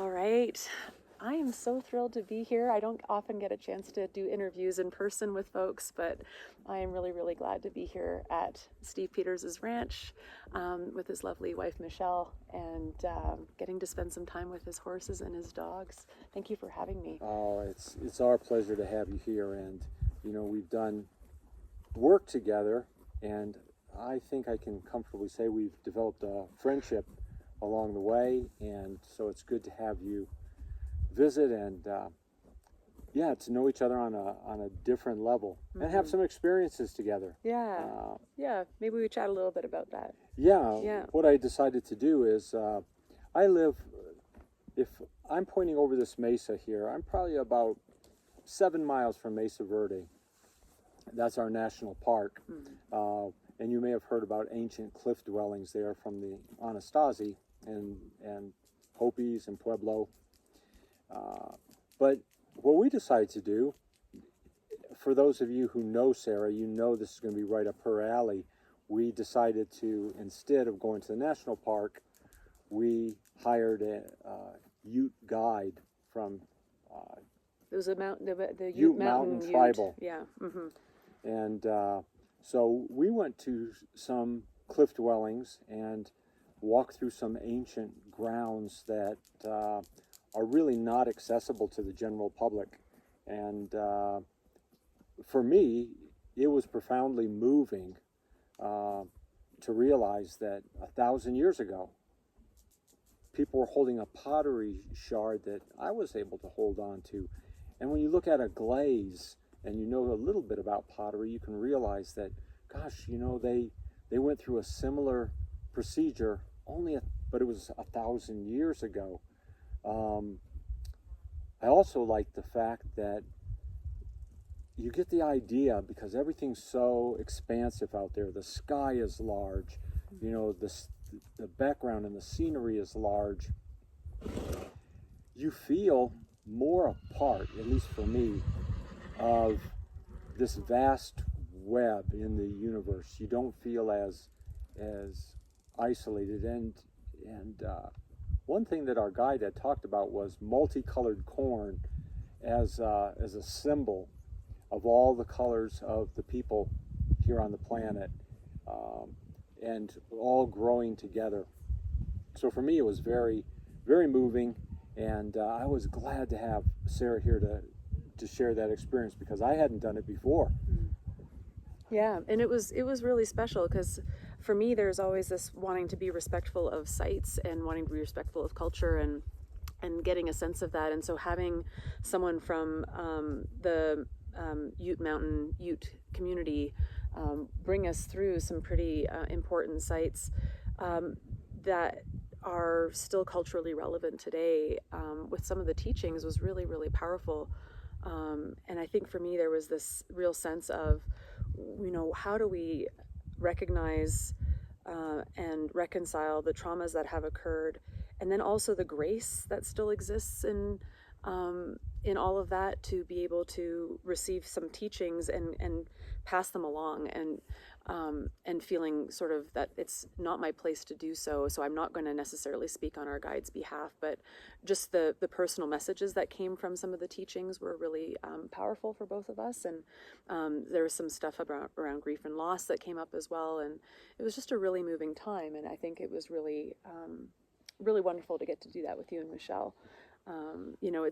All right. I am so thrilled to be here. I don't often get a chance to do interviews in person with folks, but I am really, really glad to be here at Steve Peters' ranch with his lovely wife, Michelle, and getting to spend some time with his horses and his dogs. Thank you for having me. Oh, it's our pleasure to have you here, and we've done work together, and I think I can comfortably say we've developed a friendship along the way, and so it's good to have you visit and to know each other on a different level and have some experiences together. Yeah, maybe we chat a little bit about that. What I decided to do is if I'm pointing over this mesa here, I'm probably about 7 miles from Mesa Verde. That's our national park. And you may have heard about ancient cliff dwellings there from the Anastasi and Hopis and Pueblo. But what we decided to do, for those of you who know Sarah, you know this is going to be right up her alley. We decided to, instead of going to the national park, we hired a Ute guide from it was the Ute Mountain Tribal. Yeah. And so we went to some cliff dwellings and walked through some ancient grounds that are really not accessible to the general public. And for me, it was profoundly moving to realize that 1,000 years ago, people were holding a pottery shard that I was able to hold on to. And when you look at a glaze and you know a little bit about pottery, you can realize that, gosh, they went through a similar procedure but it was 1,000 years ago. I also like the fact that you get the idea, because everything's so expansive out there. The sky is large, the background and the scenery is large. You feel more a part, at least for me, of this vast web in the universe. You don't feel as isolated. And one thing that our guide had talked about was multicolored corn as a symbol of all the colors of the people here on the planet, and all growing together. So for me, it was very, very moving, and I was glad to have Sarah here to share that experience, because I hadn't done it before. Yeah, and it was really special, because for me, there's always this wanting to be respectful of sites and wanting to be respectful of culture and getting a sense of that. And so having someone from the Ute Mountain Ute community bring us through some pretty important sites that are still culturally relevant today with some of the teachings was really, really powerful. And I think for me, there was this real sense of, how do we recognize and reconcile the traumas that have occurred, and then also the grace that still exists in all of that, to be able to receive some teachings and pass them along, and feeling sort of that it's not my place to do so. So I'm not going to necessarily speak on our guide's behalf, but just the personal messages that came from some of the teachings were really powerful for both of us. And there was some stuff around grief and loss that came up as well. And it was just a really moving time. And I think it was really, really wonderful to get to do that with you and Michelle.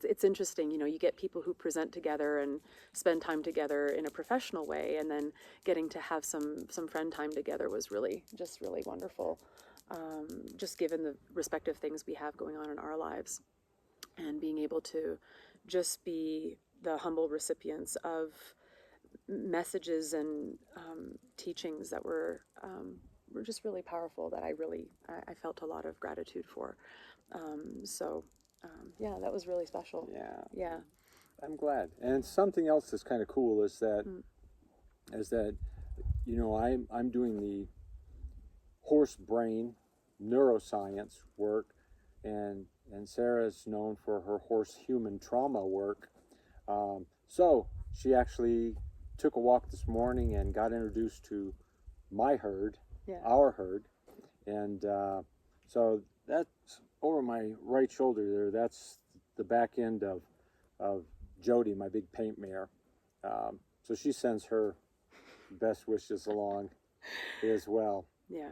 It's interesting, you get people who present together and spend time together in a professional way, and then getting to have some friend time together was really wonderful, just given the respective things we have going on in our lives, and being able to just be the humble recipients of messages and teachings that were just really powerful, that I felt a lot of gratitude for. That was really special. Yeah. I'm glad. And something else that's kind of cool is that I'm doing the horse brain neuroscience work, and Sarah's known for her horse human trauma work. So she actually took a walk this morning and got introduced to my herd, our herd, and So that's over my right shoulder there. That's the back end of Jody, my big paint mare. So she sends her best wishes along as well. Yeah.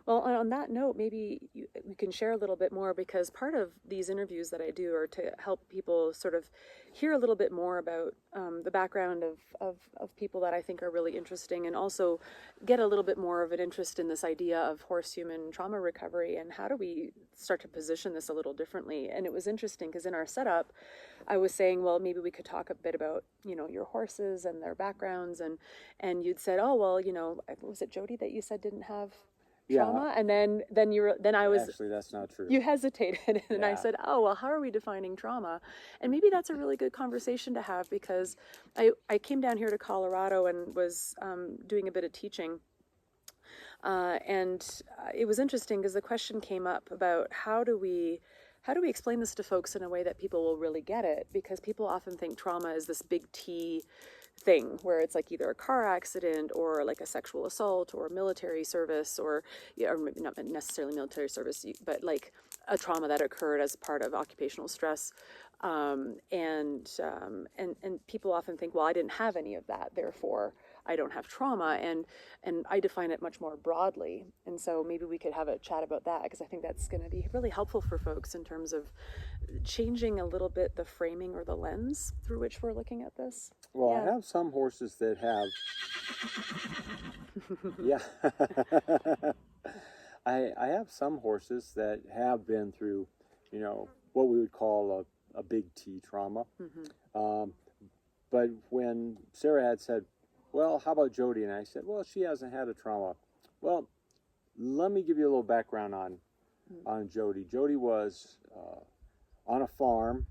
Well, on that note, maybe we can share a little bit more, because part of these interviews that I do are to help people sort of hear a little bit more about the background of people that I think are really interesting, and also get a little bit more of an interest in this idea of horse-human trauma recovery and how do we start to position this a little differently. And it was interesting because in our setup, I was saying, well, maybe we could talk a bit about, your horses and their backgrounds, and you'd said, oh, well, was it Jody that you said didn't have trauma? Yeah. And then I was, Actually, that's not true. you hesitated, and Yeah. I said, oh, well, how are we defining trauma? And maybe that's a really good conversation to have, because I came down here to Colorado and was doing a bit of teaching. And it was interesting because the question came up about how do we explain this to folks in a way that people will really get it? Because people often think trauma is this big T thing where it's like either a car accident or like a sexual assault or military service, or maybe not necessarily military service, but like a trauma that occurred as part of occupational stress. And people often think, well, I didn't have any of that, therefore I don't have trauma, and I define it much more broadly. And so maybe we could have a chat about that, because I think that's going to be really helpful for folks in terms of changing a little bit the framing or the lens through which we're looking at this. Well, Yeah. I have some horses that have. Yeah. I have some horses that have been through, what we would call a big T trauma. Mm-hmm. But when Sarah had said, well, how about Jody? And I said, well, she hasn't had a trauma. Well, let me give you a little background on Jody. Jody was on a farm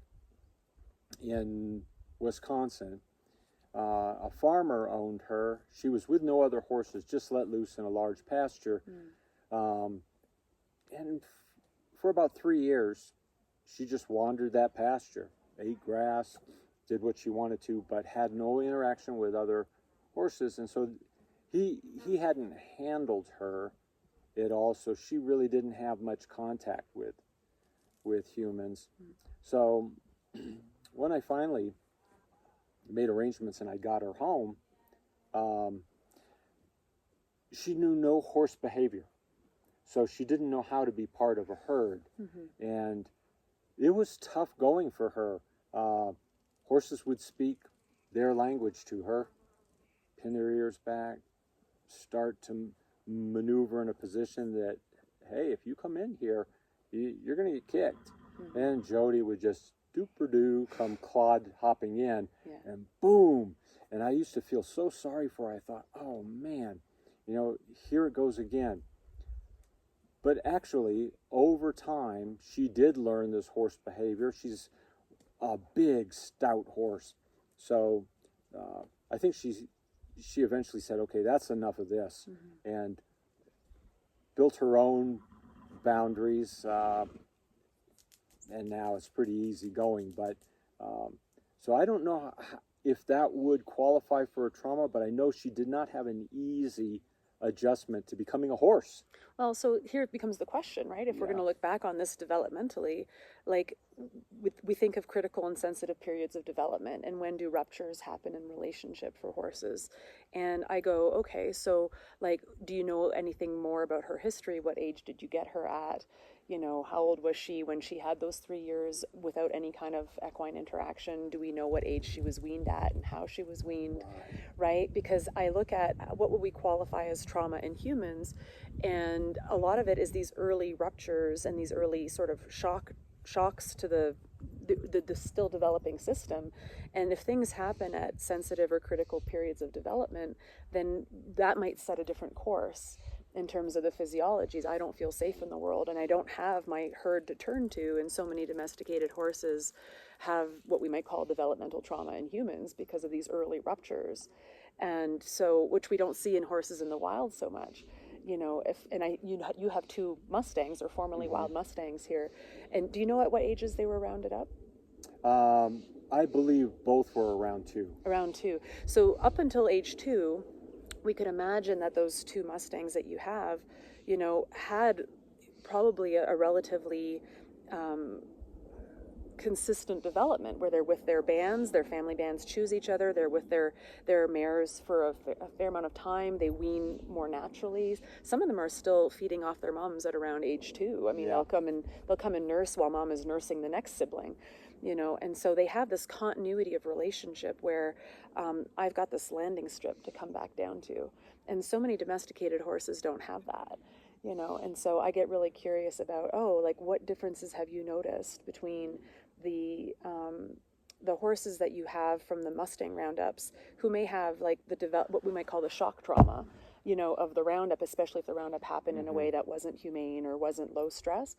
in Wisconsin. A farmer owned her. She was with no other horses, just let loose in a large pasture. And for about 3 years, she just wandered that pasture, ate grass, did what she wanted to, but had no interaction with other horses. And so he hadn't handled her at all, so she really didn't have much contact with humans. So when I finally made arrangements and I got her home, she knew no horse behavior, so she didn't know how to be part of a herd. And it was tough going for her. Horses would speak their language to her, pin their ears back, start to maneuver in a position that, hey, if you come in here, you're going to get kicked. And Jody would just doop-a-doo come clod hopping in, and boom. And I used to feel so sorry for her. I thought, oh man, here it goes again. But actually, over time, she did learn this horse behavior. She's a big, stout horse. So I think she eventually said, okay, that's enough of this, and built her own boundaries. And now it's pretty easy going. But so I don't know if that would qualify for a trauma, but I know she did not have an easy adjustment to becoming a horse. Well, so here becomes the question, right? If we're going to look back on this developmentally, like we think of critical and sensitive periods of development, and when do ruptures happen in relationship for horses? And I go, okay, so like, do you know anything more about her history? What age did you get her at? How old was she when she had those 3 years without any kind of equine interaction? Do we know what age she was weaned at and how she was weaned, right? Because I look at what would we qualify as trauma in humans, and a lot of it is these early ruptures and these early sort of shocks to the still developing system. And if things happen at sensitive or critical periods of development, then that might set a different course in terms of the physiologies. I don't feel safe in the world, and I don't have my herd to turn to, and so many domesticated horses have what we might call developmental trauma in humans because of these early ruptures, and so which we don't see in horses in the wild so much. You have 2 Mustangs, or formerly wild Mustangs here, and do you know at what ages they were rounded up? I believe both were around 2. Around 2. So up until age 2, we could imagine that those 2 Mustangs that you have, had probably a relatively consistent development where they're with their bands, their family bands choose each other, they're with their mares for a fair amount of time, they wean more naturally. Some of them are still feeding off their moms at around age 2. I mean, Yeah. they'll come and nurse while mom is nursing the next sibling, you know, and so they have this continuity of relationship where I've got this landing strip to come back down to, and so many domesticated horses don't have that, you know. And so I get really curious about, oh, like, what differences have you noticed between the horses that you have from the Mustang roundups, who may have like what we might call the shock trauma, you know, of the roundup, especially if the roundup happened in a way that wasn't humane or wasn't low stress,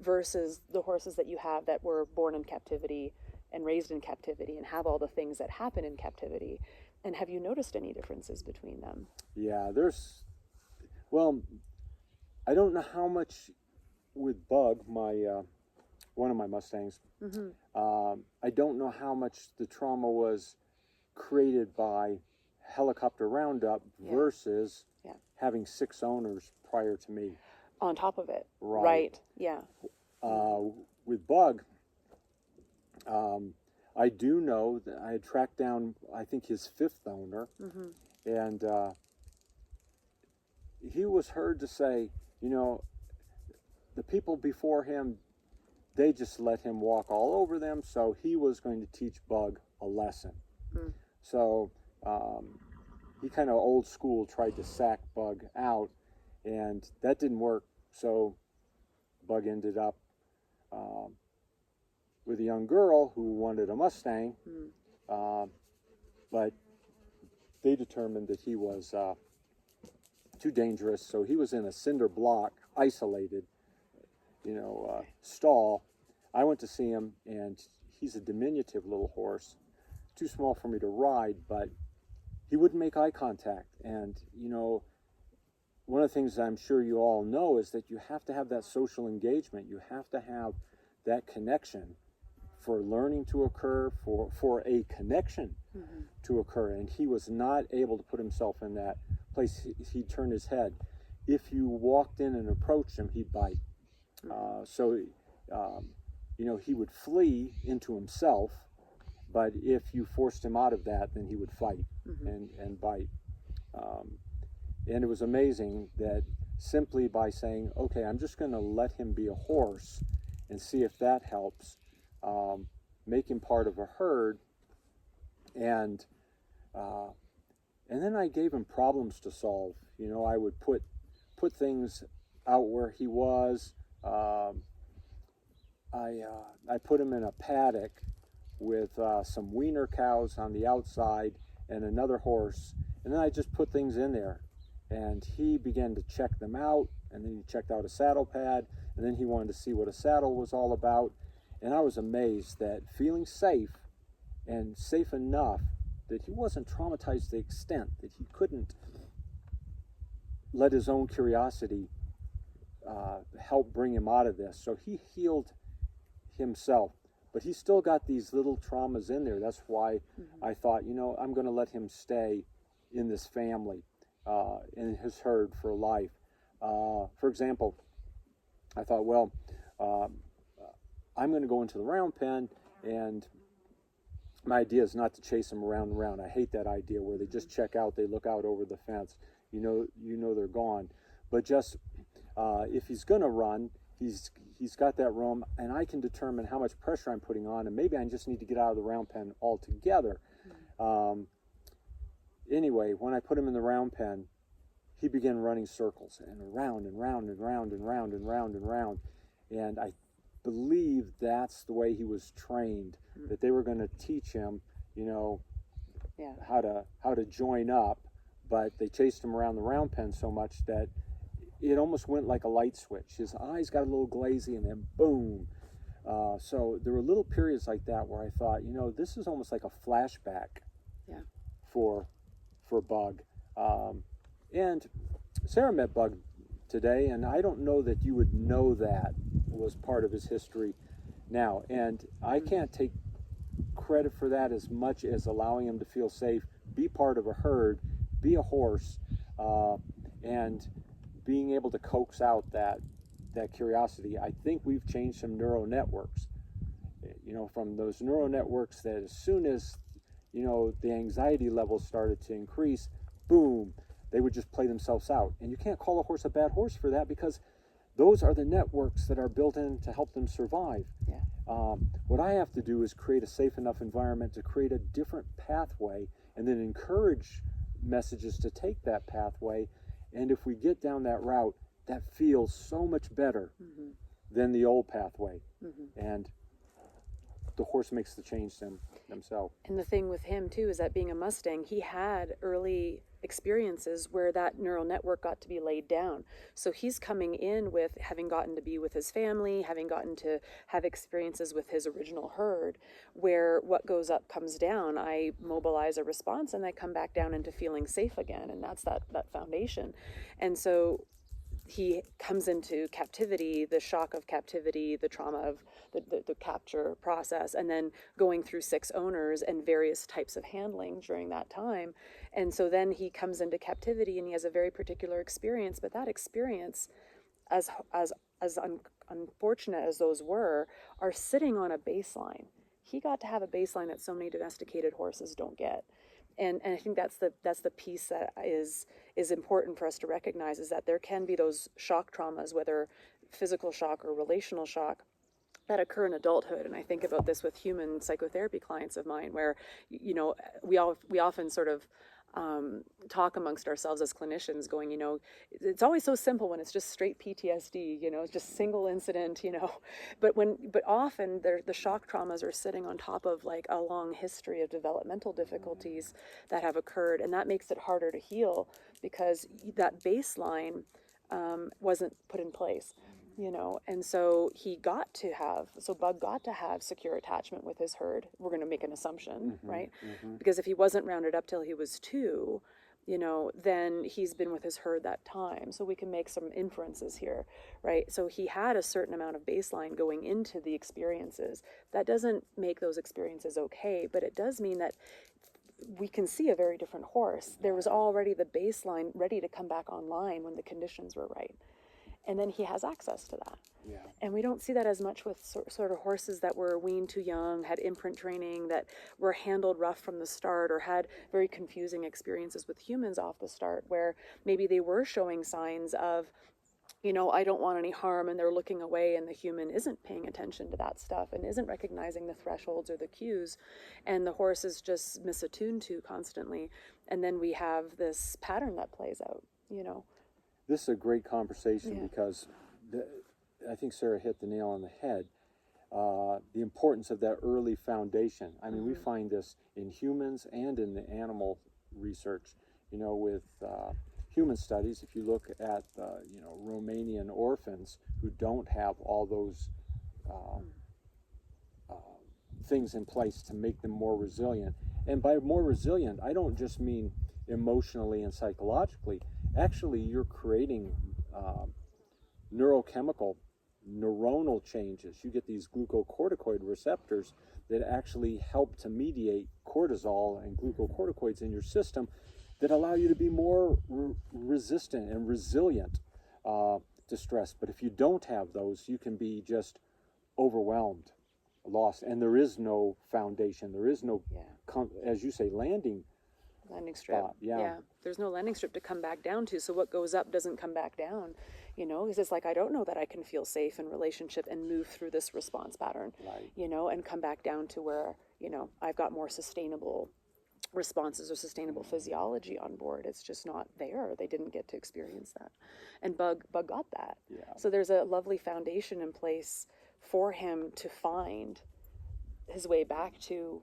versus the horses that you have that were born in captivity and raised in captivity and have all the things that happen in captivity. And have you noticed any differences between them? Yeah, well, I don't know how much with Bug, one of my Mustangs. I don't know how much the trauma was created by helicopter roundup versus having 6 owners prior to me. On top of it. Right. Yeah. With Bug, I do know that I had tracked down, I think, his 5th owner, and he was heard to say, you know, the people before him, they just let him walk all over them, so he was going to teach Bug a lesson. So he kind of old school tried to sack Bug out, and that didn't work. So Bug ended up with a young girl who wanted a Mustang, but they determined that he was too dangerous, so he was in a cinder block, isolated, stall. I went to see him, and he's a diminutive little horse, too small for me to ride, but he wouldn't make eye contact. And, one of the things I'm sure you all know is that you have to have that social engagement. You have to have that connection for learning to occur, for a connection to occur. And he was not able to put himself in that place. He'd turn his head. If you walked in and approached him, he'd bite. He would flee into himself, but if you forced him out of that, then he would fight and bite. And it was amazing that simply by saying, okay, I'm just going to let him be a horse and see if that helps, make him part of a herd, and then I gave him problems to solve. I would put things out where he was. I put him in a paddock with some weaner cows on the outside and another horse, and then I just put things in there, and he began to check them out, and then he checked out a saddle pad, and then he wanted to see what a saddle was all about. And I was amazed that feeling safe, and safe enough that he wasn't traumatized to the extent that he couldn't let his own curiosity help bring him out of this. So he healed himself, but he still got these little traumas in there. That's why I thought, I'm going to let him stay in this family, in his herd for life. For example, I thought, well, I'm going to go into the round pen, and my idea is not to chase them around and around. I hate that idea where they just check out, they look out over the fence, they're gone. But just if he's going to run, he's got that room, and I can determine how much pressure I'm putting on, and maybe I just need to get out of the round pen altogether. Anyway, when I put him in the round pen, he began running circles and around and round and round and round and round and round. And I believe that's the way he was trained, that they were going to teach him, how to join up, but they chased him around the round pen so much that it almost went like a light switch. His eyes got a little glazy, and then boom. So there were little periods like that where I thought, this is almost like a flashback for Bug. And Sarah met Bug today, and I don't know that you would know that was part of his history now. And I can't take credit for that as much as allowing him to feel safe, be part of a herd, be a horse, and being able to coax out that that curiosity. I think we've changed some neural networks, from those neural networks that as soon as, the anxiety levels started to increase, boom, they would just play themselves out. And you can't call a horse a bad horse for that, because those are the networks that are built in to help them survive. Yeah. What I have to do is create a safe enough environment to create a different pathway, and then encourage messages to take that pathway. And if we get down that route, that feels so much better than the old pathway. And the horse makes the change themselves. And the thing with him too is that being a Mustang, he had early experiences where that neural network got to be laid down. So he's coming in with having gotten to be with his family, having gotten to have experiences with his original herd, where what goes up comes down. I mobilize a response and I come back down into feeling safe again. And that's that foundation. And so he comes into captivity, the shock of captivity, the trauma of the capture process, and then going through 6 owners and various types of handling during that time. And so then he comes into captivity and he has a very particular experience, but that experience, as unfortunate as those were, are sitting on a baseline. He got to have a baseline that so many domesticated horses don't get. And I think that's the piece that is important for us to recognize, is that there can be those shock traumas, whether physical shock or relational shock, that occur in adulthood. And I think about this with human psychotherapy clients of mine, where we often sort of talk amongst ourselves as clinicians, going, it's always so simple when it's just straight PTSD, it's just single incident, but often the shock traumas are sitting on top of like a long history of developmental difficulties that have occurred, and that makes it harder to heal because that baseline wasn't put in place. And so Bug got to have secure attachment with his herd. We're going to make an assumption, right? Because if he wasn't rounded up till he was 2, then he's been with his herd that time. So we can make some inferences here, right? So he had a certain amount of baseline going into the experiences. That doesn't make those experiences okay, but it does mean that we can see a very different horse. There was already the baseline ready to come back online when the conditions were right. And then he has access to that. Yeah. And we don't see that as much with sort of horses that were weaned too young, had imprint training, that were handled rough from the start, or had very confusing experiences with humans off the start, where maybe they were showing signs of, I don't want any harm, and they're looking away, and the human isn't paying attention to that stuff and isn't recognizing the thresholds or the cues, and the horse is just misattuned to constantly. And then we have this pattern that plays out, This is a great conversation because I think Sarah hit the nail on the head. The importance of that early foundation. I mean, we find this in humans and in the animal research. With human studies, if you look at Romanian orphans who don't have all those things in place to make them more resilient. And by more resilient, I don't just mean emotionally and psychologically. Actually, you're creating neuronal changes. You get these glucocorticoid receptors that actually help to mediate cortisol and glucocorticoids in your system that allow you to be more resistant and resilient to stress. But if you don't have those, you can be just overwhelmed, lost, and there is no foundation. There is no, as you say, landing strip. Yeah. There's no landing strip to come back down to. So what goes up doesn't come back down, because it's like, I don't know that I can feel safe in relationship and move through this response pattern, right. And come back down to where, I've got more sustainable responses or sustainable physiology on board. It's just not there. They didn't get to experience that. And Bug got that. Yeah. So there's a lovely foundation in place for him to find his way back to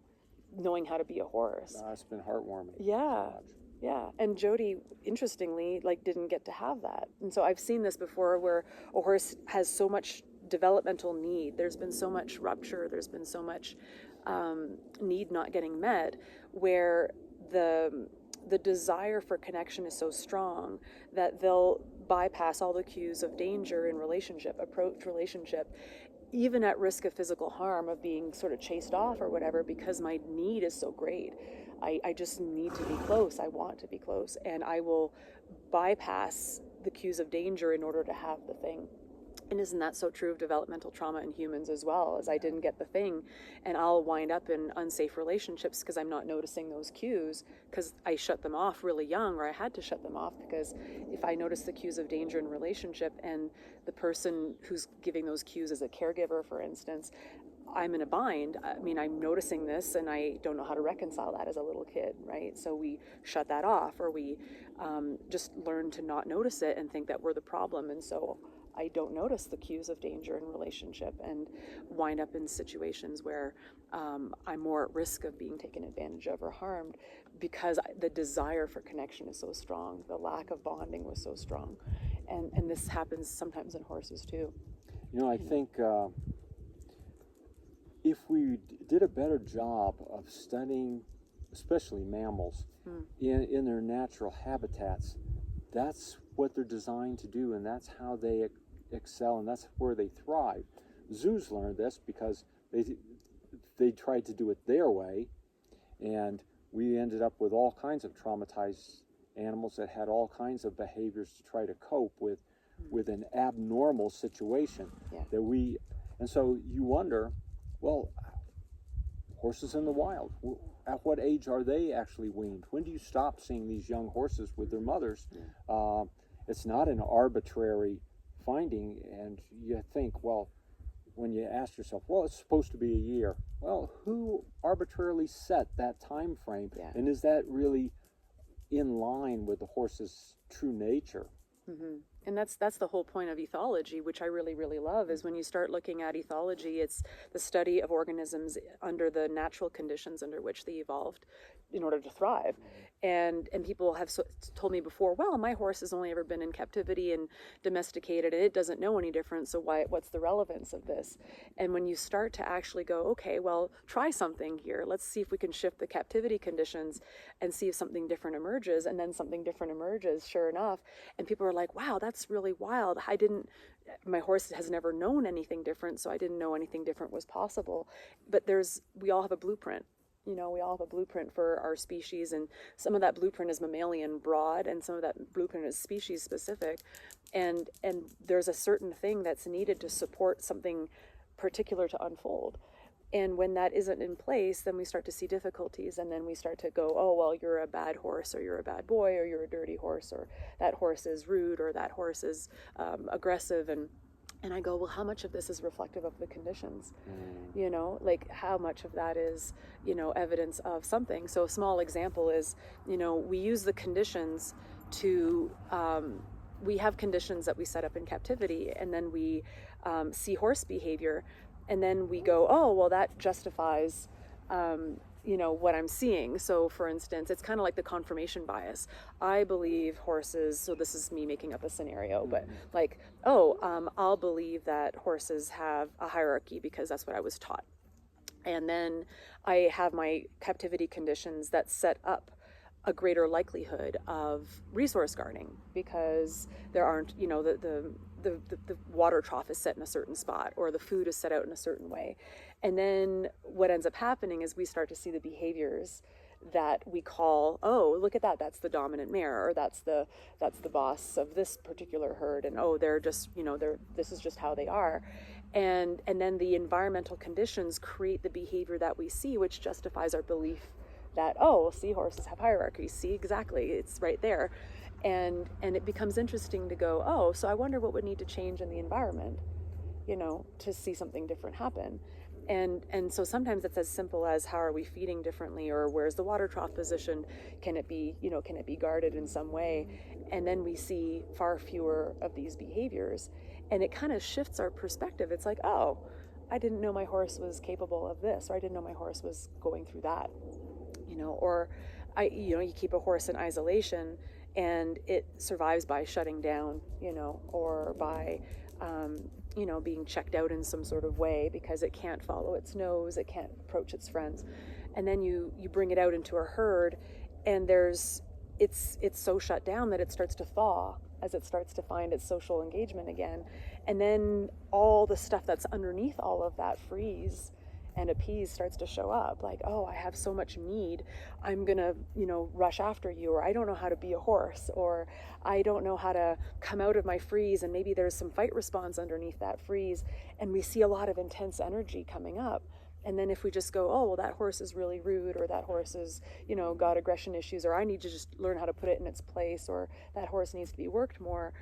knowing how to be a horse. It's been heartwarming. Yeah. And Jody, interestingly, didn't get to have that. And so I've seen this before, where a horse has so much developmental need. There's been so much rupture. There's been so much need not getting met, where the desire for connection is so strong that they'll bypass all the cues of danger in relationship, approach relationship, even at risk of physical harm, of being sort of chased off or whatever, because my need is so great. I just need to be close. I want to be close. And I will bypass the cues of danger in order to have the thing. And isn't that so true of developmental trauma in humans as well? As I didn't get the thing, and I'll wind up in unsafe relationships because I'm not noticing those cues, because I shut them off really young, or I had to shut them off, because if I notice the cues of danger in relationship, and the person who's giving those cues is a caregiver, for instance, I'm in a bind. I mean, I'm noticing this and I don't know how to reconcile that as a little kid, right? So we shut that off, or we just learn to not notice it and think that we're the problem. And so I don't notice the cues of danger in relationship and wind up in situations where I'm more at risk of being taken advantage of or harmed, because the desire for connection is so strong. The lack of bonding was so strong. And this happens sometimes in horses too. I think if we did a better job of studying, especially mammals, in their natural habitats, that's what they're designed to do, and that's how they excel, and that's where they thrive. Zoos learned this because they tried to do it their way, and we ended up with all kinds of traumatized animals that had all kinds of behaviors to try to cope with an abnormal situation. And so you wonder, well, horses in the wild, at what age are they actually weaned? When do you stop seeing these young horses with their mothers? It's not an arbitrary finding, and you think, well, when you ask yourself, well, it's supposed to be a year. Well, who arbitrarily set that time frame? And is that really in line with the horse's true nature? And that's the whole point of ethology, which I really, really love, is when you start looking at ethology, it's the study of organisms under the natural conditions under which they evolved in order to thrive. And people have told me before, well, my horse has only ever been in captivity and domesticated, and it doesn't know any different, so what's the relevance of this? And when you start to actually go, okay, well, try something here. Let's see if we can shift the captivity conditions and see if something different emerges, and then something different emerges, sure enough. And people are like, wow, that's really wild. My horse has never known anything different, so I didn't know anything different was possible. But we all have a blueprint. We all have a blueprint for our species, and some of that blueprint is mammalian broad, and some of that blueprint is species specific. And there's a certain thing that's needed to support something particular to unfold. And when that isn't in place, then we start to see difficulties, and then we start to go, oh, well, you're a bad horse, or you're a bad boy, or you're a dirty horse, or that horse is rude, or that horse is aggressive. And I go, well, how much of this is reflective of the conditions? Like how much of that is, evidence of something? So a small example is, we use the conditions to, we have conditions that we set up in captivity, and then we see horse behavior, and then we go, oh, well, that justifies what I'm seeing. So for instance, it's kind of like the confirmation bias. I believe horses, so this is me making up a scenario, but like, I'll believe that horses have a hierarchy because that's what I was taught. And then I have my captivity conditions that set up a greater likelihood of resource guarding, because there aren't, the water trough is set in a certain spot, or the food is set out in a certain way. And then what ends up happening is we start to see the behaviors that we call, oh, look at that, that's the dominant mare, or that's the boss of this particular herd, and they're just, this is just how they are. And then the environmental conditions create the behavior that we see, which justifies our belief that, see, horses have hierarchy. See, exactly, it's right there. And it becomes interesting to go, so I wonder what would need to change in the environment, to see something different happen. And so sometimes it's as simple as, how are we feeding differently, or where's the water trough positioned? Can it be guarded in some way? And then we see far fewer of these behaviors, and it kind of shifts our perspective. It's like, I didn't know my horse was capable of this, or I didn't know my horse was going through that, or you keep a horse in isolation and it survives by shutting down, or by, being checked out in some sort of way because it can't follow its nose, it can't approach its friends. And then you bring it out into a herd, and it's so shut down that it starts to thaw as it starts to find its social engagement again. And then all the stuff that's underneath all of that freeze, and appease starts to show up, like, oh, I have so much need, I'm gonna, rush after you, or I don't know how to be a horse, or I don't know how to come out of my freeze, and maybe there's some fight response underneath that freeze, and we see a lot of intense energy coming up. And then if we just go, oh, well, that horse is really rude, or that horse is, got aggression issues, or I need to just learn how to put it in its place, or that horse needs to be worked more,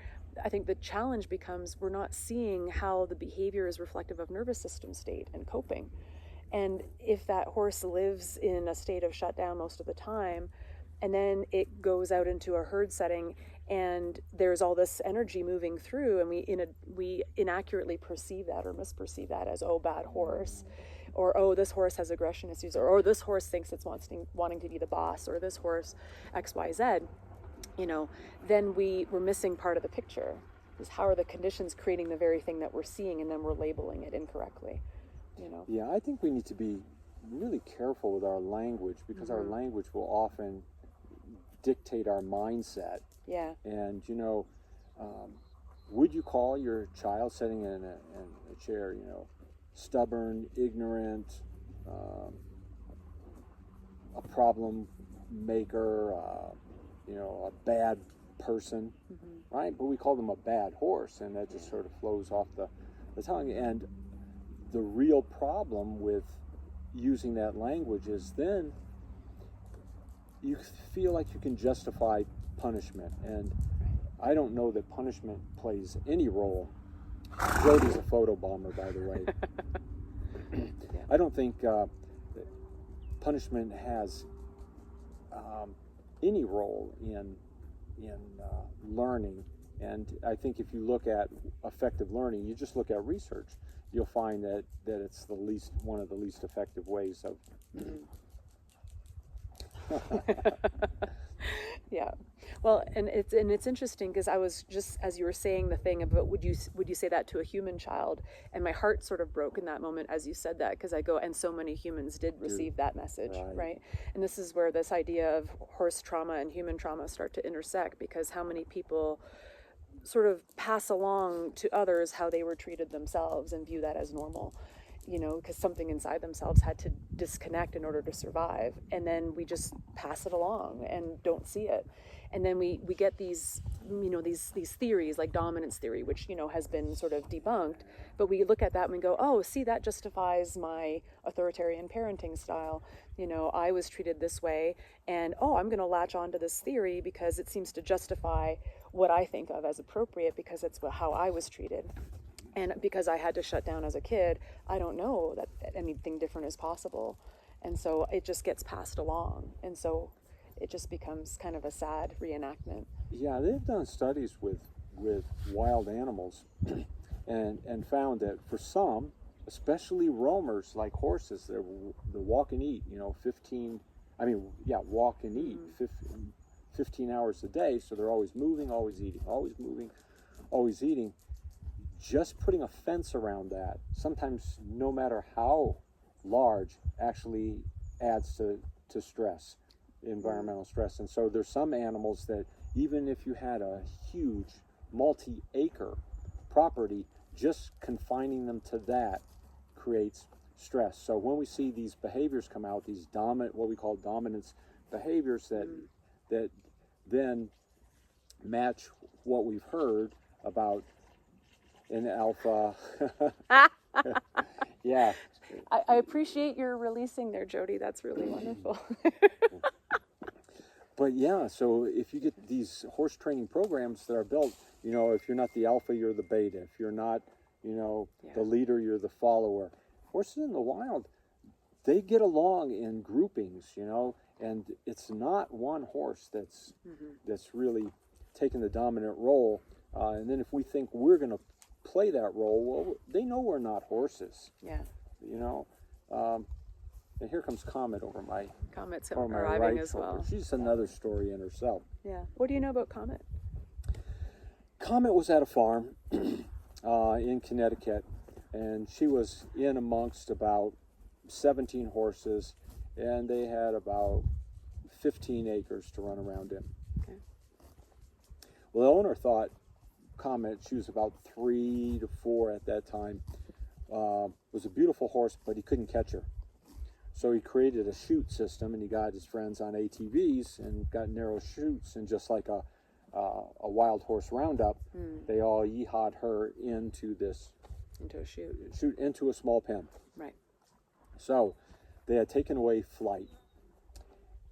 I think the challenge becomes we're not seeing how the behavior is reflective of nervous system state and coping. And if that horse lives in a state of shutdown most of the time, and then it goes out into a herd setting, and there's all this energy moving through, and we inaccurately perceive that or misperceive that as, oh, bad horse, or, oh, this horse has aggression issues, or, oh, this horse thinks it's wanting to be the boss, or this horse XYZ, then we're missing part of the picture. Is how are the conditions creating the very thing that we're seeing, and then we're labeling it incorrectly. Yeah, I think we need to be really careful with our language, because our language will often dictate our mindset. Yeah. And would you call your child sitting in a chair, stubborn, ignorant, a problem maker, a bad person, right? But we call them a bad horse, and that just sort of flows off the tongue. And the real problem with using that language is then you feel like you can justify punishment. And I don't know that punishment plays any role. Jody's a photo bomber, by the way. I don't think punishment has any role in learning. And I think if you look at effective learning, you just look at research, you'll find that it's one of the least effective ways of. Yeah. Well, and it's interesting, because I was just, as you were saying the thing about would you say that to a human child, and my heart sort of broke in that moment as you said that, because I go, and so many humans did receive that message, right? And this is where this idea of horse trauma and human trauma start to intersect, because how many people sort of pass along to others how they were treated themselves and view that as normal, because something inside themselves had to disconnect in order to survive, and then we just pass it along and don't see it. And then we get these these theories like dominance theory, which has been sort of debunked, but we look at that and we go, oh, see, that justifies my authoritarian parenting style. I was treated this way, and I'm going to latch onto this theory because it seems to justify what I think of as appropriate, because it's how I was treated. And because I had to shut down as a kid, I don't know that anything different is possible. And so it just gets passed along. And so it just becomes kind of a sad reenactment. Yeah, they've done studies with wild animals and found that for some, especially roamers like horses, they walk and eat, walk and eat 15 hours a day. So they're always moving, always eating, always moving, always eating. Just putting a fence around that, sometimes no matter how large, actually adds to stress, environmental stress. And so there's some animals that even if you had a huge multi-acre property, just confining them to that creates stress. So when we see these behaviors come out, these what we call dominance behaviors that then match what we've heard about an alpha. Yeah. I appreciate your releasing there, Jody. That's really wonderful. But yeah, so if you get these horse training programs that are built, if you're not the alpha, you're the beta. If you're not, the leader, you're the follower. Horses in the wild, they get along in groupings, and it's not one horse that's really taking the dominant role. And then if we think we're going to play that role, well, they know we're not horses. Yeah. And here comes Comet over my Comet's over my arriving right as shoulder. well. She's another story in herself. Yeah. What do you know about Comet? Comet was at a farm in Connecticut, and she was in amongst about 17 horses, and they had about 15 acres to run around in. Okay. Well, the owner thought Comet, she was about 3 to 4 at that time, was a beautiful horse, but he couldn't catch her. So he created a chute system, and he got his friends on ATVs and got narrow chutes, and just like a wild horse roundup, they all yeehawed her into this Into a chute. into a small pen. Right. So they had taken away flight,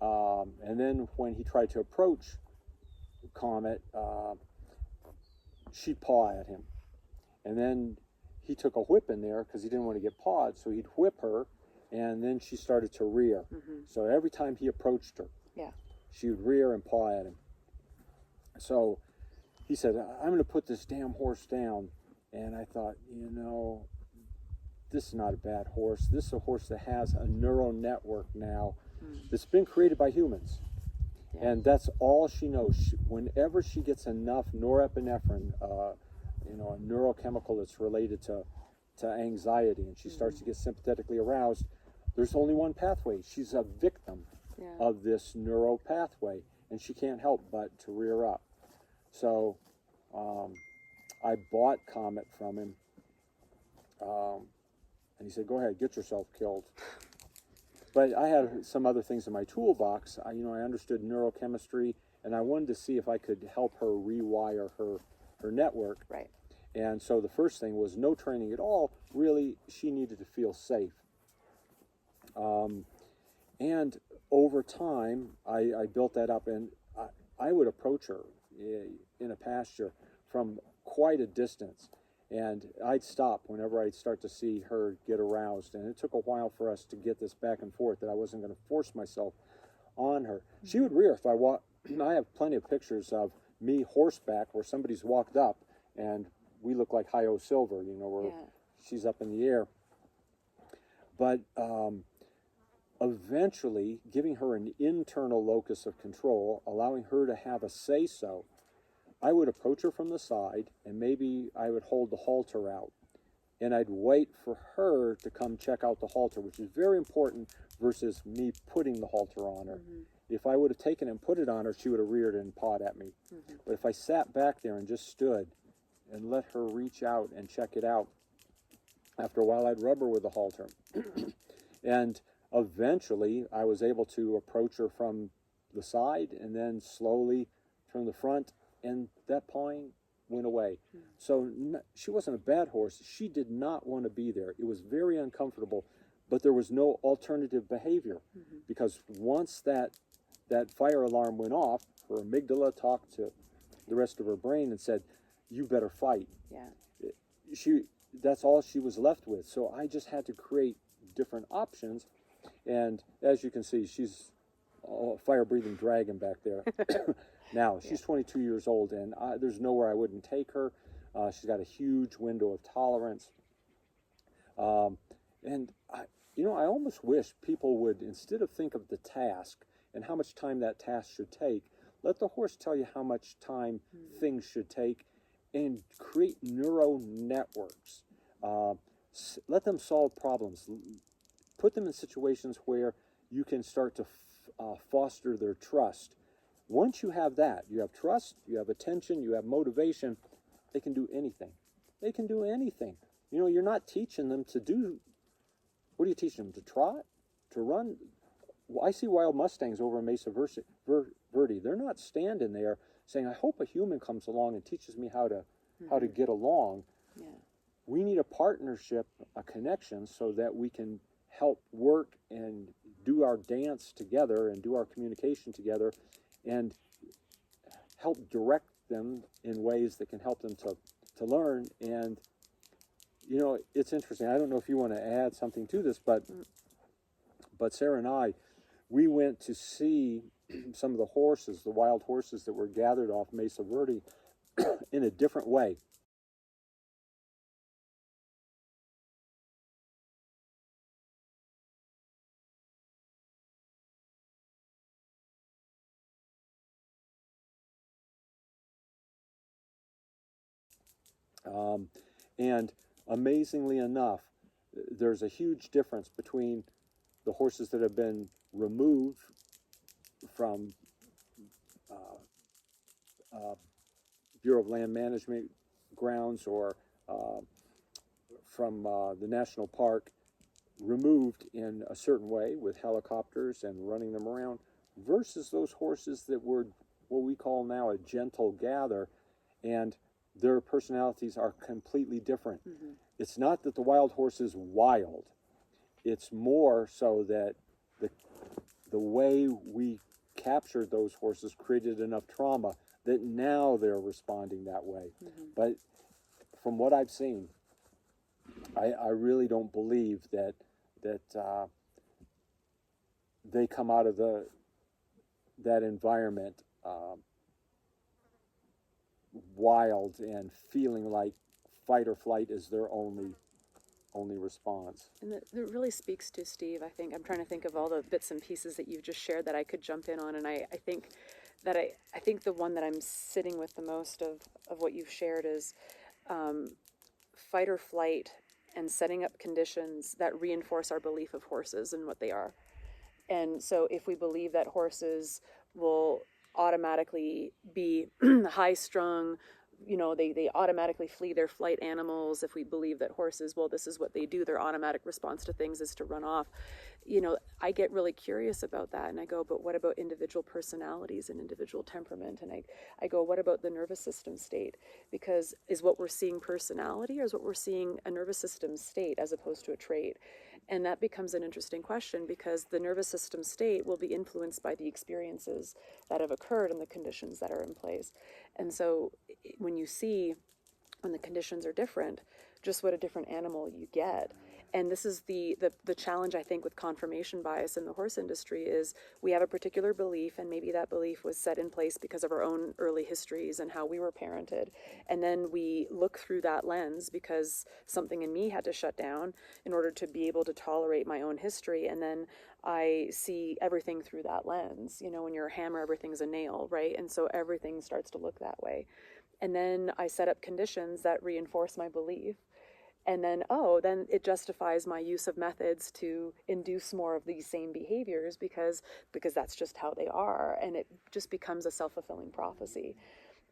and then when he tried to approach Comet, she'd paw at him, and then he took a whip in there because he didn't want to get pawed, so he'd whip her, and then she started to rear. So every time he approached her, Yeah. she would rear and paw at him. So he said, I'm going to put this damn horse down. And I thought, you know, this is not a bad horse. This is a horse that has a neural network now that's been created by humans. Yeah. And that's all she knows. Whenever she gets enough norepinephrine, you know, a neurochemical that's related to anxiety, and she starts to get sympathetically aroused, there's only one pathway. She's a victim of this neuro pathway, and she can't help but to rear up. So I bought Comet from him, and he said, go ahead, get yourself killed. But I had some other things in my toolbox. I understood neurochemistry, and I wanted to see if I could help her rewire her network. Right. And so the first thing was no training at all. Really, she needed to feel safe. And over time, I built that up, and I would approach her in a pasture from quite a distance, and I'd stop whenever I'd start to see her get aroused. And it took a while for us to get this back and forth, that I wasn't going to force myself on her. She would rear if I walk. I have plenty of pictures of me horseback where somebody's walked up, and we look like Hi-O Silver, where she's up in the air. But eventually, giving her an internal locus of control, allowing her to have a say-so, I would approach her from the side, and maybe I would hold the halter out, and I'd wait for her to come check out the halter, which is very important versus me putting the halter on her. If I would have taken it and put it on her, she would have reared and pawed at me. But if I sat back there and just stood and let her reach out and check it out, after a while I'd rub her with the halter. And eventually I was able to approach her from the side and then slowly from the front, and that pawing went away. So she wasn't a bad horse. She did not want to be there. It was very uncomfortable, but there was no alternative behavior, because once that fire alarm went off, her amygdala talked to the rest of her brain and said, you better fight. That's all she was left with. So I just had to create different options, and as you can see, she's a fire-breathing dragon back there. Now, she's 22 years old, and there's nowhere I wouldn't take her. She's got a huge window of tolerance. And I almost wish people would, instead of think of the task and how much time that task should take, let the horse tell you how much time things should take, and create neural networks. Let them solve problems. Put them in situations where you can start to foster their trust. Once you have that, you have trust, you have attention, you have motivation, they can do anything. They can do anything. You're not teaching them to do, what are you teaching them? To trot? To run? Well, I see wild Mustangs over in Mesa Verde. They're not standing there saying, I hope a human comes along and teaches me how to get along. We need a partnership, a connection, so that we can help work and do our dance together and do our communication together, and help direct them in ways that can help them to learn. And it's interesting. I don't know if you want to add something to this, but Sarah and I, we went to see some of the horses, the wild horses that were gathered off Mesa Verde, in a different way. And amazingly enough, there's a huge difference between the horses that have been removed from Bureau of Land Management grounds, or the national park removed in a certain way with helicopters and running them around, versus those horses that were what we call now a gentle gather, and their personalities are completely different. Mm-hmm. It's not that the wild horse is wild. It's more so that the way we captured those horses created enough trauma that now they're responding that way. Mm-hmm. But from what I've seen, I really don't believe that they come out of that environment wild and feeling like fight or flight is their only response. And that really speaks to, Steve, I think, I'm trying to think of all the bits and pieces that you've just shared that I could jump in on, and I think that I think the one that I'm sitting with the most of what you've shared is fight or flight and setting up conditions that reinforce our belief of horses and what they are. And so if we believe that horses will automatically be high-strung, they automatically flee their flight animals. If we believe that horses, well, this is what they do, their automatic response to things is to run off. I get really curious about that, and I go, but what about individual personalities and individual temperament? And I go, what about the nervous system state? Because is what we're seeing personality, or is what we're seeing a nervous system state as opposed to a trait? And that becomes an interesting question, because the nervous system state will be influenced by the experiences that have occurred and the conditions that are in place. And so when the conditions are different, just what a different animal you get. And this is the challenge, I think, with confirmation bias in the horse industry is we have a particular belief, and maybe that belief was set in place because of our own early histories and how we were parented. And then we look through that lens because something in me had to shut down in order to be able to tolerate my own history. And then I see everything through that lens. When you're a hammer, everything's a nail, right? And so everything starts to look that way. And then I set up conditions that reinforce my belief. And then it justifies my use of methods to induce more of these same behaviors because that's just how they are. And it just becomes a self-fulfilling prophecy.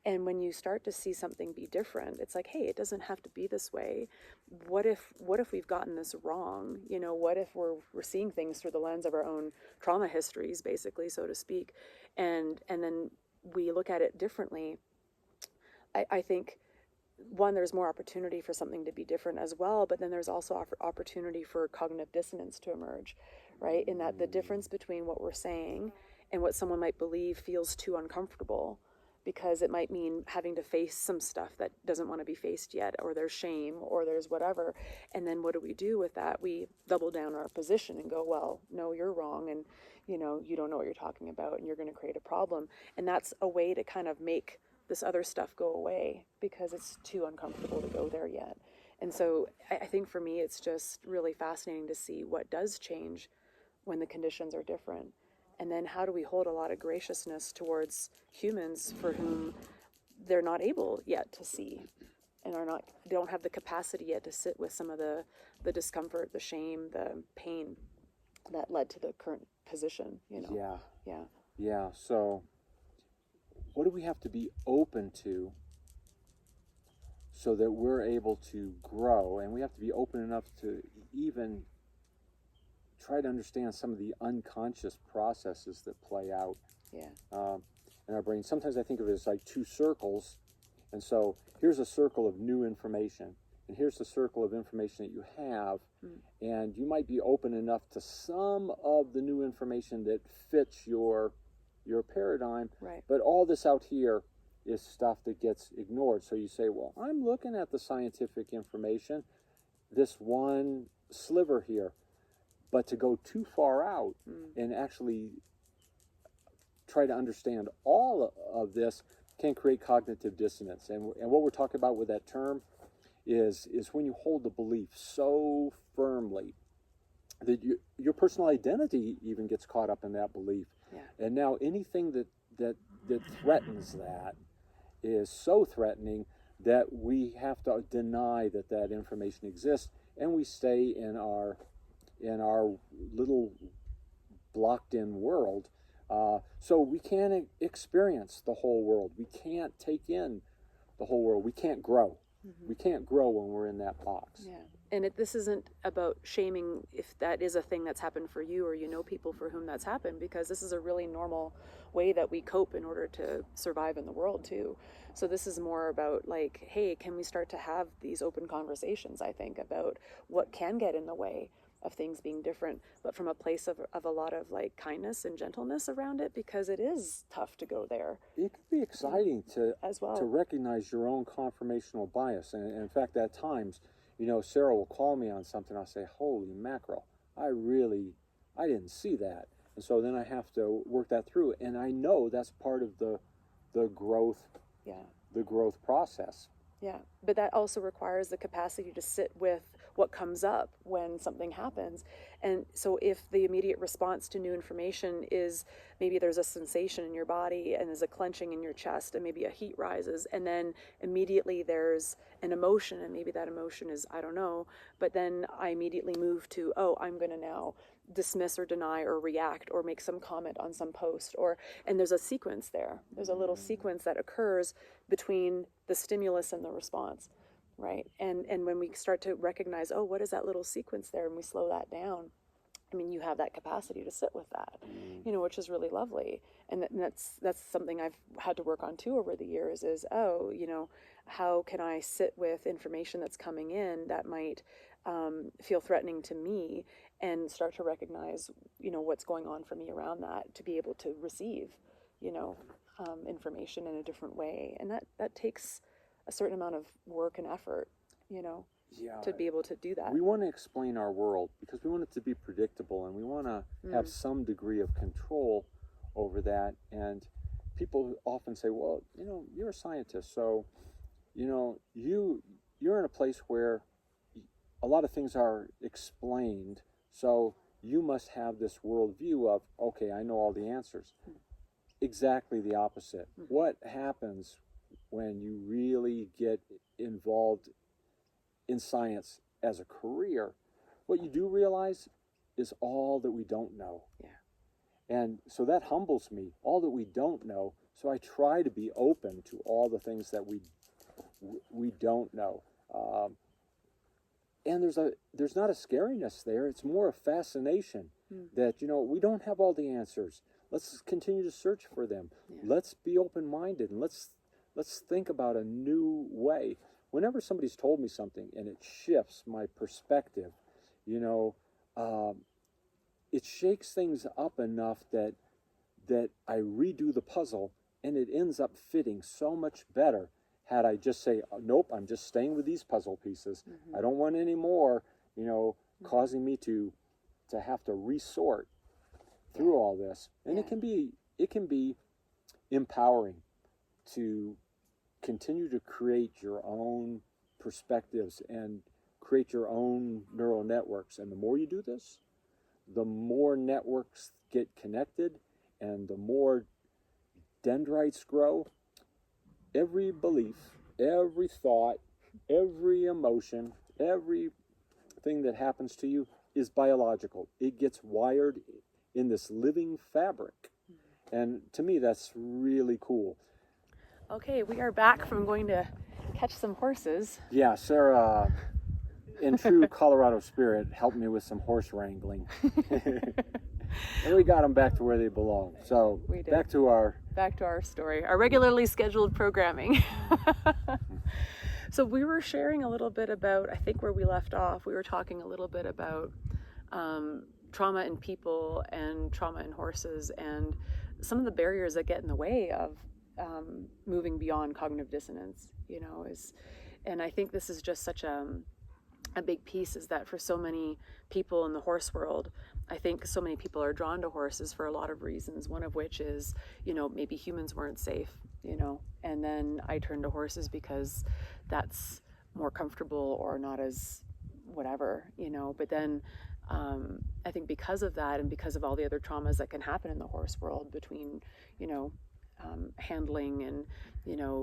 And when you start to see something be different, it's like, hey, it doesn't have to be this way. What if we've gotten this wrong? What if we're seeing things through the lens of our own trauma histories, basically, so to speak, and then we look at it differently. I think, one, there's more opportunity for something to be different as well, but then there's also opportunity for cognitive dissonance to emerge, right? In that the difference between what we're saying and what someone might believe feels too uncomfortable, because it might mean having to face some stuff that doesn't want to be faced yet, or there's shame, or there's whatever. And then what do we do with that? We double down our position and go, well, no, you're wrong, and you don't know what you're talking about, and you're going to create a problem. And that's a way to kind of make this other stuff go away because it's too uncomfortable to go there yet. And so I think for me, it's just really fascinating to see what does change when the conditions are different. And then how do we hold a lot of graciousness towards humans for whom they're not able yet to see and don't have the capacity yet to sit with some of the discomfort, the shame, the pain that led to the current position, Yeah. So what do we have to be open to so that we're able to grow? And we have to be open enough to even try to understand some of the unconscious processes that play out in our brain. Sometimes I think of it as like two circles. And so here's a circle of new information, and here's the circle of information that you have. And you might be open enough to some of the new information that fits your paradigm, right. But all this out here is stuff that gets ignored. So you say, well, I'm looking at the scientific information, this one sliver here, but to go too far out and actually try to understand all of this can create cognitive dissonance. And what we're talking about with that term is when you hold the belief so firmly that your personal identity even gets caught up in that belief. Yeah. And now anything that threatens that is so threatening that we have to deny that information exists, and we stay in our little blocked in world. So we can't experience the whole world. We can't take in the whole world. We can't grow. Mm-hmm. We can't grow when we're in that box. Yeah. And this isn't about shaming if that is a thing that's happened for you, or you know people for whom that's happened, because this is a really normal way that we cope in order to survive in the world too. So this is more about like, hey, can we start to have these open conversations, I think, about what can get in the way of things being different, but from a place of a lot of like kindness and gentleness around it, because it is tough to go there. It can be exciting to as well. to recognize your own conformational bias. And in fact, at times, Sarah will call me on something. I'll say, holy mackerel, I didn't see that. And so then I have to work that through. And I know that's part of the growth, the growth process. Yeah, but that also requires the capacity to sit with what comes up when something happens. And so if the immediate response to new information is maybe there's a sensation in your body and there's a clenching in your chest and maybe a heat rises, and then immediately there's an emotion, and maybe that emotion is, I don't know, but then I immediately move to, oh, I'm going to now dismiss or deny or react or make some comment on some post, and there's a sequence there. There's a little sequence that occurs between the stimulus and the response, right? And when we start to recognize, oh, what is that little sequence there, and we slow that down, I mean, you have that capacity to sit with that, which is really lovely. And that's something I've had to work on too over the years is, how can I sit with information that's coming in that might feel threatening to me, and start to recognize, what's going on for me around that, to be able to receive, information in a different way. And that takes a certain amount of work and effort, to be able to do that. We want to explain our world because we want it to be predictable, and we want to have some degree of control over that. And people often say, well, you're a scientist, so, you're in a place where a lot of things are explained, so you must have this worldview of, okay, I know all the answers. Exactly the opposite. What happens when you really get involved in science as a career? What you do realize is all that we don't know. Yeah. And so that humbles me, all that we don't know. So I try to be open to all the things that we don't know. And there's not a scariness there. It's more a fascination that, we don't have all the answers. Let's continue to search for them. Yeah. Let's be open-minded, and let's think about a new way. Whenever somebody's told me something and it shifts my perspective, it shakes things up enough that I redo the puzzle, and it ends up fitting so much better had I just say, nope, I'm just staying with these puzzle pieces. I don't want any more, causing me to have to resort through all this. And it can be empowering to continue to create your own perspectives and create your own neural networks. And the more you do this, the more networks get connected, and the more dendrites grow. Every belief, every thought, every emotion, everything that happens to you is biological. It gets wired in this living fabric. And to me, that's really cool. Okay, we are back from going to catch some horses. Yeah, Sarah, in true Colorado spirit, helped me with some horse wrangling. And we got them back to where they belong. So We did. back to our story, our regularly scheduled programming. So we were sharing a little bit about, I think where we left off, we were talking a little bit about trauma in people and trauma in horses, and some of the barriers that get in the way of moving beyond cognitive dissonance, and I think this is just such a big piece, is that for so many people in the horse world, I think so many people are drawn to horses for a lot of reasons, one of which is, maybe humans weren't safe, and then I turned to horses because that's more comfortable or not as whatever, but then I think because of that, and because of all the other traumas that can happen in the horse world between, handling and,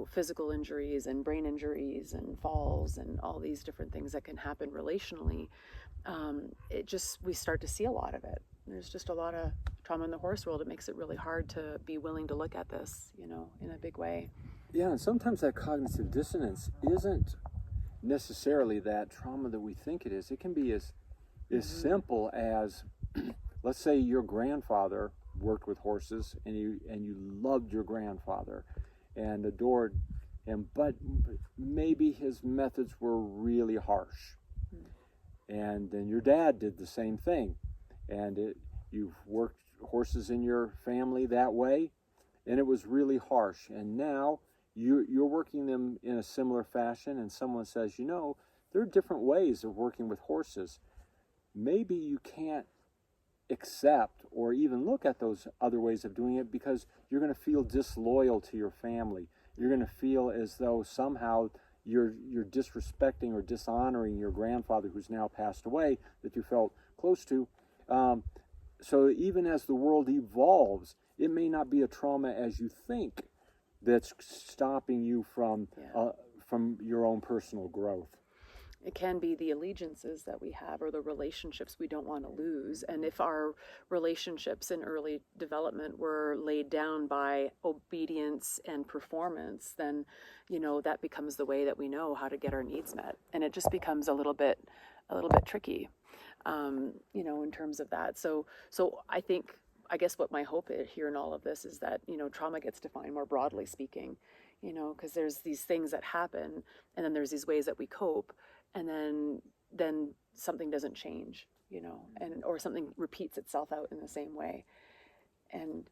physical injuries and brain injuries and falls and all these different things that can happen relationally, we start to see a lot of it. There's just a lot of trauma in the horse world. It makes it really hard to be willing to look at this, in a big way. Yeah, and sometimes that cognitive dissonance isn't necessarily that trauma that we think it is. It can be as simple as, let's say your grandfather worked with horses, and you loved your grandfather and adored him, but maybe his methods were really harsh. And then your dad did the same thing, and you've worked horses in your family that way, and it was really harsh. And now you're working them in a similar fashion, and someone says, you know, there are different ways of working with horses. Maybe you can't accept or even look at those other ways of doing it because you're going to feel disloyal to your family. You're going to feel as though somehow you're disrespecting or dishonoring your grandfather who's now passed away that you felt close to. So even as the world evolves, it may not be a trauma as you think that's stopping you from your own personal growth. It can be the allegiances that we have or the relationships we don't want to lose. And if our relationships in early development were laid down by obedience and performance, then, you know, that becomes the way that we know how to get our needs met. And it just becomes a little bit tricky, you know, in terms of that. So I guess what my hope is here in all of this is that, you know, trauma gets defined more broadly speaking, you know, because there's these things that happen, and then there's these ways that we cope. And then something doesn't change, you know, or something repeats itself out in the same way. And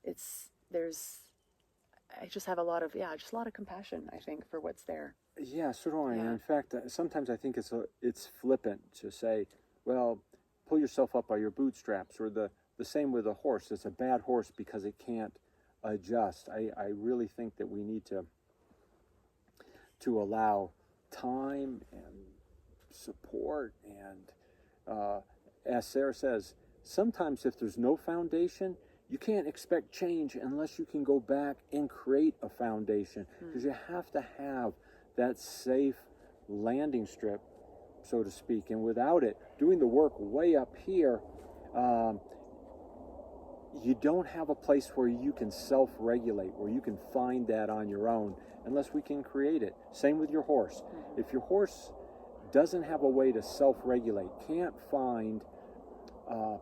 I just have a lot of compassion, I think, for what's there. Yeah, so do I. Yeah. And in fact, sometimes I think it's flippant to say, well, pull yourself up by your bootstraps, or the same with a horse. It's a bad horse because it can't adjust. I really think that we need to allow time and support, and as Sarah says, sometimes if there's no foundation, you can't expect change unless you can go back and create a foundation, because you have to have that safe landing strip, so to speak. And without it, doing the work way up here, you don't have a place where you can self-regulate, where you can find that on your own, unless we can create it. Same with your horse. If your horse doesn't have a way to self-regulate, can't find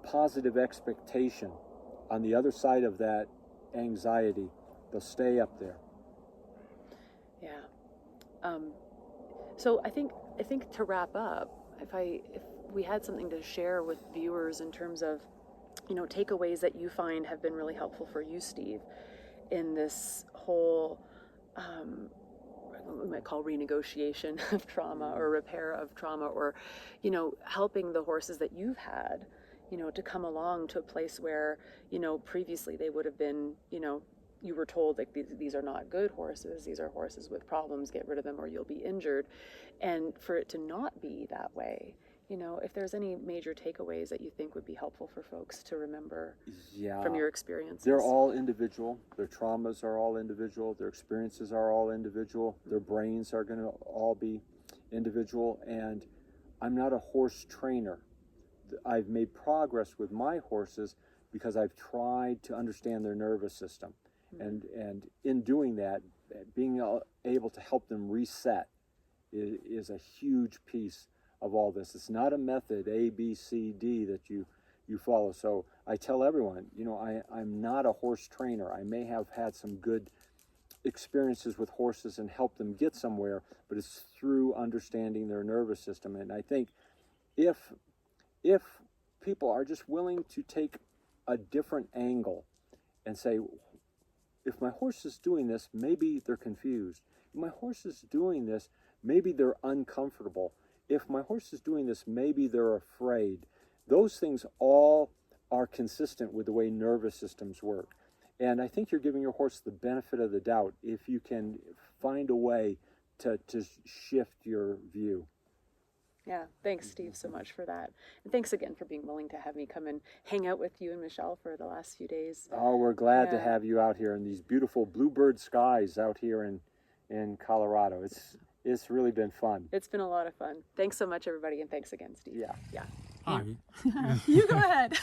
positive expectation on the other side of that anxiety, they'll stay up there. Yeah. So I think to wrap up, if we had something to share with viewers in terms of, you know, takeaways that you find have been really helpful for you, Steve, in this whole what we might call renegotiation of trauma or repair of trauma, or, you know, helping the horses that you've had, you know, to come along to a place where, you know, previously they would have been, you know, you were told like these are not good horses, these are horses with problems, get rid of them or you'll be injured. And for it to not be that way, you know, if there's any major takeaways that you think would be helpful for folks to remember from your experiences. They're all individual. Their traumas are all individual. Their experiences are all individual. Their brains are going to all be individual. And I'm not a horse trainer. I've made progress with my horses because I've tried to understand their nervous system. And in doing that, being able to help them reset is a huge piece of all this. It's not a method A, B, C, D that you follow. So I tell everyone, you know, I'm not a horse trainer. I may have had some good experiences with horses and helped them get somewhere, but it's through understanding their nervous system. And I think if people are just willing to take a different angle and say, if my horse is doing this, maybe they're confused. If my horse is doing this, maybe they're uncomfortable. If my horse is doing this, maybe they're afraid. Those things all are consistent with the way nervous systems work. And I think you're giving your horse the benefit of the doubt if you can find a way to shift your view. Yeah, thanks, Steve, so much for that. And thanks again for being willing to have me come and hang out with you and Michelle for the last few days. Oh, we're glad to have you out here in these beautiful bluebird skies out here in Colorado. It's really been fun. It's been a lot of fun. Thanks so much, everybody, and thanks again, Steve. Yeah. Hi. You go ahead.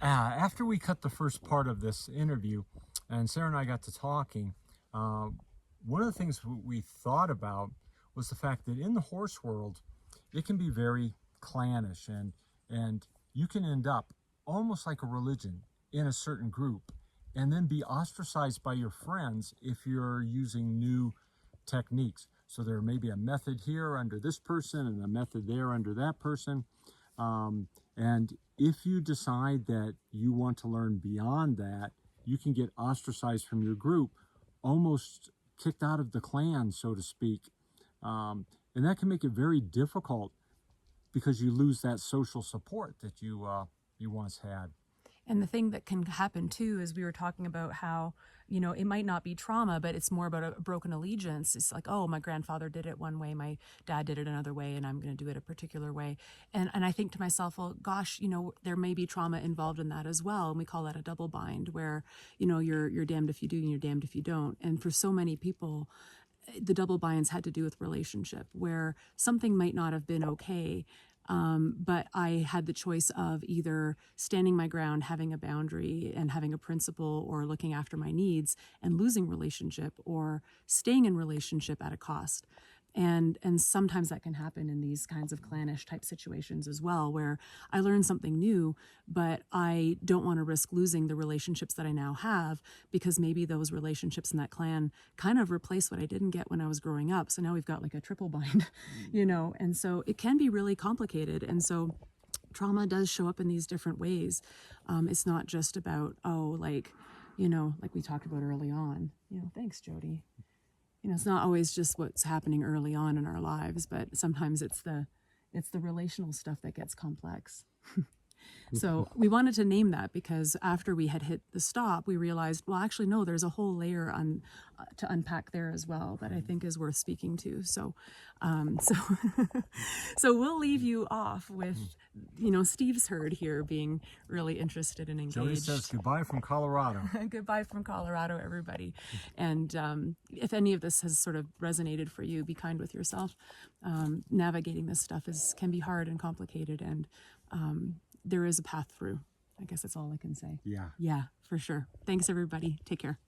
After we cut the first part of this interview, and Sarah and I got to talking, one of the things we thought about was the fact that in the horse world, it can be very clannish, and you can end up almost like a religion in a certain group, and then be ostracized by your friends if you're using new techniques. So there may be a method here under this person and a method there under that person. And if you decide that you want to learn beyond that, you can get ostracized from your group, almost kicked out of the clan, so to speak. And that can make it very difficult because you lose that social support that you once had. And the thing that can happen too is we were talking about how, you know, it might not be trauma, but it's more about a broken allegiance. It's like, oh, my grandfather did it one way, my dad did it another way, and I'm going to do it a particular way. And I think to myself, well, gosh, you know, there may be trauma involved in that as well. And we call that a double bind, where, you know, you're damned if you do and you're damned if you don't. And for so many people, the double binds had to do with relationship, where something might not have been okay, but I had the choice of either standing my ground, having a boundary and having a principle, or looking after my needs and losing relationship, or staying in relationship at a cost. And sometimes that can happen in these kinds of clannish type situations as well, where I learn something new, but I don't want to risk losing the relationships that I now have, because maybe those relationships in that clan kind of replace what I didn't get when I was growing up. So now we've got like a triple bind, you know, and so it can be really complicated. And so trauma does show up in these different ways. It's not just about, oh, like, you know, like we talked about early on, you know, thanks, Jody. You know, it's not always just what's happening early on in our lives, but sometimes it's the relational stuff that gets complex. So we wanted to name that because after we had hit the stop, we realized, well, actually, no, there's a whole layer to unpack there as well that I think is worth speaking to. So we'll leave you off with, you know, Steve's herd here being really interested and engaged. Jody says goodbye from Colorado. Goodbye from Colorado, everybody. And if any of this has sort of resonated for you, be kind with yourself. Navigating this stuff can be hard and complicated, and there is a path through. I guess that's all I can say. Yeah. Yeah, for sure. Thanks, everybody. Take care.